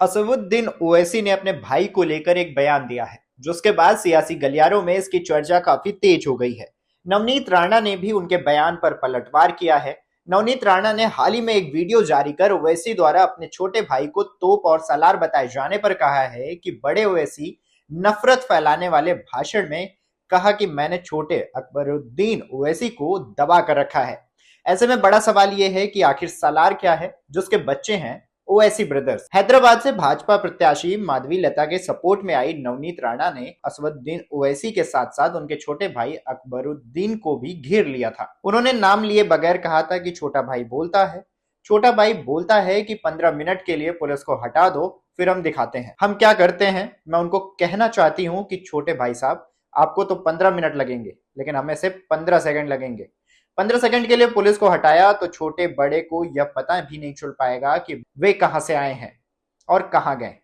असदुद्दीन ओवैसी ने अपने भाई को लेकर एक बयान दिया है, जिसके बाद सियासी गलियारों में इसकी चर्चा काफी तेज हो गई है। नवनीत राणा ने भी उनके बयान पर पलटवार किया है। नवनीत राणा ने हाल ही में एक वीडियो जारी कर ओवैसी द्वारा अपने छोटे भाई को तोप और सलार बताए जाने पर कहा है कि बड़े ओवैसी नफरत फैलाने वाले भाषण में कहा कि मैंने छोटे अकबरुद्दीन ओवैसी को दबा कर रखा है। ऐसे में बड़ा सवाल यह है कि आखिर सलार क्या है, जिसके बच्चे हैं ओवैसी ब्रदर्स। हैदराबाद से भाजपा प्रत्याशी माधवी लता के सपोर्ट में आई नवनीत राणा ने असदुद्दीन ओवैसी के साथ साथ उनके छोटे भाई अकबरुद्दीन को भी घेर लिया था। उन्होंने नाम लिए बगैर कहा था कि छोटा भाई बोलता है कि 15 मिनट के लिए पुलिस को हटा दो, फिर हम दिखाते हैं हम क्या करते हैं। मैं उनको कहना चाहती हूँ कि छोटे भाई साहब, आपको तो 15 मिनट लगेंगे, लेकिन हमें सिर्फ 15 सेकंड लगेंगे। 15 सेकंड के लिए पुलिस को हटाया तो छोटे बड़े को यह पता भी नहीं चल पाएगा कि वे कहां से आए हैं और कहां गए।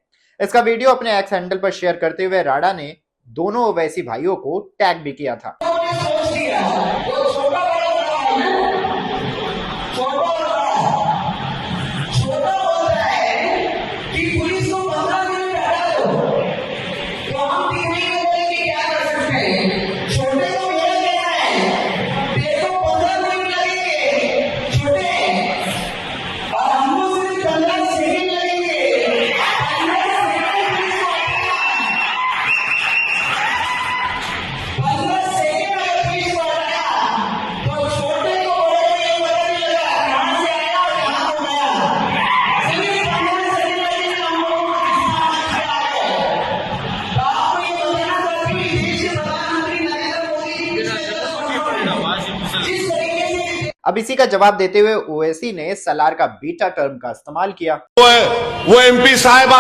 इसका वीडियो अपने एक्स हैंडल पर शेयर करते हुए राणा ने दोनों ओवैसी भाइयों को टैग भी किया था। अब इसी का जवाब देते हुए ओवैसी ने सलार का बीटा टर्म का इस्तेमाल किया। वो एमपी साहिबा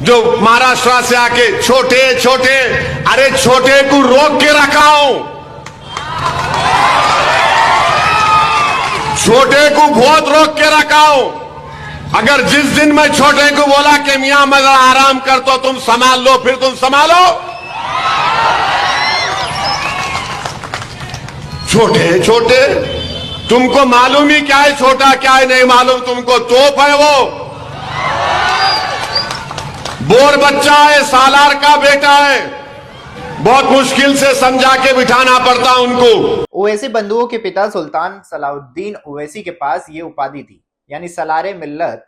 जो महाराष्ट्र से आके छोटे छोटे, अरे छोटे को रोक के रखा हूं, छोटे को बहुत रोक के रखा हूं। अगर जिस दिन मैं छोटे को बोला कि मियां मगर आराम कर तो तुम संभाल लो, फिर तुम संभालो। छोटे छोटे, तुमको मालूम ही क्या है छोटा क्या है नहीं मालूम तुमको। तोप है वो, बोर बच्चा है, सालार का बेटा है, बहुत मुश्किल से समझा के बिठाना पड़ता उनको। ओवैसी बंधुओं के पिता सुल्तान सलाउद्दीन ओवैसी के पास ये उपाधि थी, यानी सलारे मिल्लत।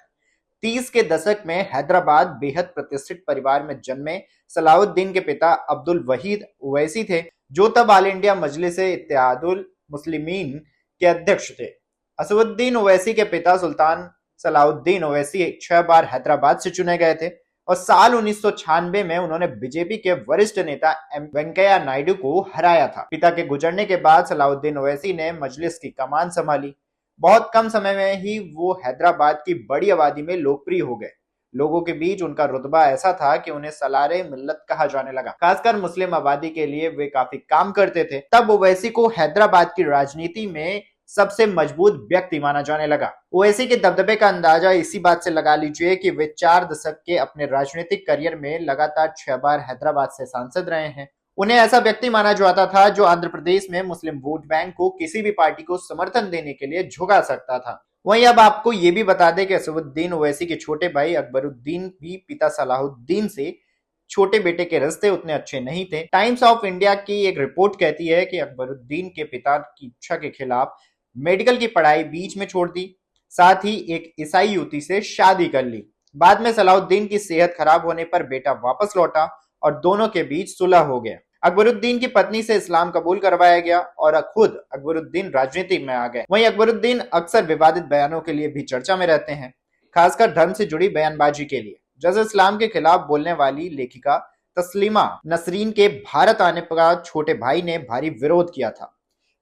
30 के दशक में हैदराबाद बेहद प्रतिष्ठित परिवार में जन्मे सलाउद्दीन के पिता अब्दुल वहीद ओवैसी थे, जो तब ऑल इंडिया मजलिस-ए-इत्तेहादुल मुस्लिमीन के अध्यक्ष थे। असदुद्दीन ओवैसी के पिता सुल्तान सलाउद्दीन ओवैसी 6 बार हैदराबाद से चुने गए थे और साल 1996 में उन्होंने बीजेपी के वरिष्ठ नेता एम वेंकैया नायडू को हराया था। पिता के गुजरने के बाद सलाउद्दीन ओवैसी ने मजलिस की कमान संभाली। बहुत कम समय में ही वो हैदराबाद की बड़ी आबादी में लोकप्रिय हो गए। लोगों के बीच उनका रुतबा ऐसा था कि उन्हें सलारे मिल्लत कहा जाने लगा। खासकर मुस्लिम आबादी के लिए वे काफी काम करते थे। तब ओवैसी को हैदराबाद की राजनीति में सबसे मजबूत व्यक्ति माना जाने लगा। ओवैसी के दबदबे का अंदाजा इसी बात से लगा लीजिए कि वे 4 दशक के अपने राजनीतिक करियर में लगातार 6 बार हैदराबाद से सांसद रहे हैं। उन्हें ऐसा व्यक्ति माना जाता था जो आंध्र प्रदेश में मुस्लिम वोट बैंक को किसी भी पार्टी को समर्थन देने के लिए झुका सकता था। वहीं अब आपको ये भी बता दें कि असदुद्दीन ओवैसी के छोटे भाई अकबरुद्दीन भी पिता सलाहुद्दीन से छोटे बेटे के रिश्ते उतने अच्छे नहीं थे। टाइम्स ऑफ इंडिया की एक रिपोर्ट कहती है कि अकबरुद्दीन के पिता की इच्छा के खिलाफ मेडिकल की पढ़ाई बीच में छोड़ दी, साथ ही एक ईसाई युवती से शादी कर ली। बाद में सलाहुद्दीन की सेहत खराब होने पर बेटा वापस लौटा और दोनों के बीच सुलह हो गया। अकबरुद्दीन की पत्नी से इस्लाम कबूल करवाया गया और खुद अकबरुद्दीन राजनीति में आ गए। वहीं अकबरुद्दीन अक्सर विवादित बयानों के लिए भी चर्चा में रहते हैं, खासकर धर्म से जुड़ी बयानबाजी के लिए। जैसे इस्लाम के खिलाफ बोलने वाली लेखिका तस्लीमा नसरीन के भारत आने पर छोटे भाई ने भारी विरोध किया था।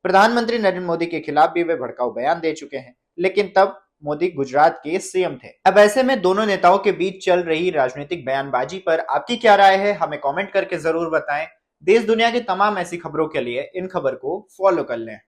प्रधानमंत्री नरेंद्र मोदी के खिलाफ भी वे भड़काऊ बयान दे चुके हैं, लेकिन तब मोदी गुजरात के सीएम थे। अब ऐसे में दोनों नेताओं के बीच चल रही राजनीतिक बयानबाजी पर आपकी क्या राय है, हमें कमेंट करके जरूर बताएं। देश दुनिया की तमाम ऐसी खबरों के लिए इन खबर को फॉलो कर लें।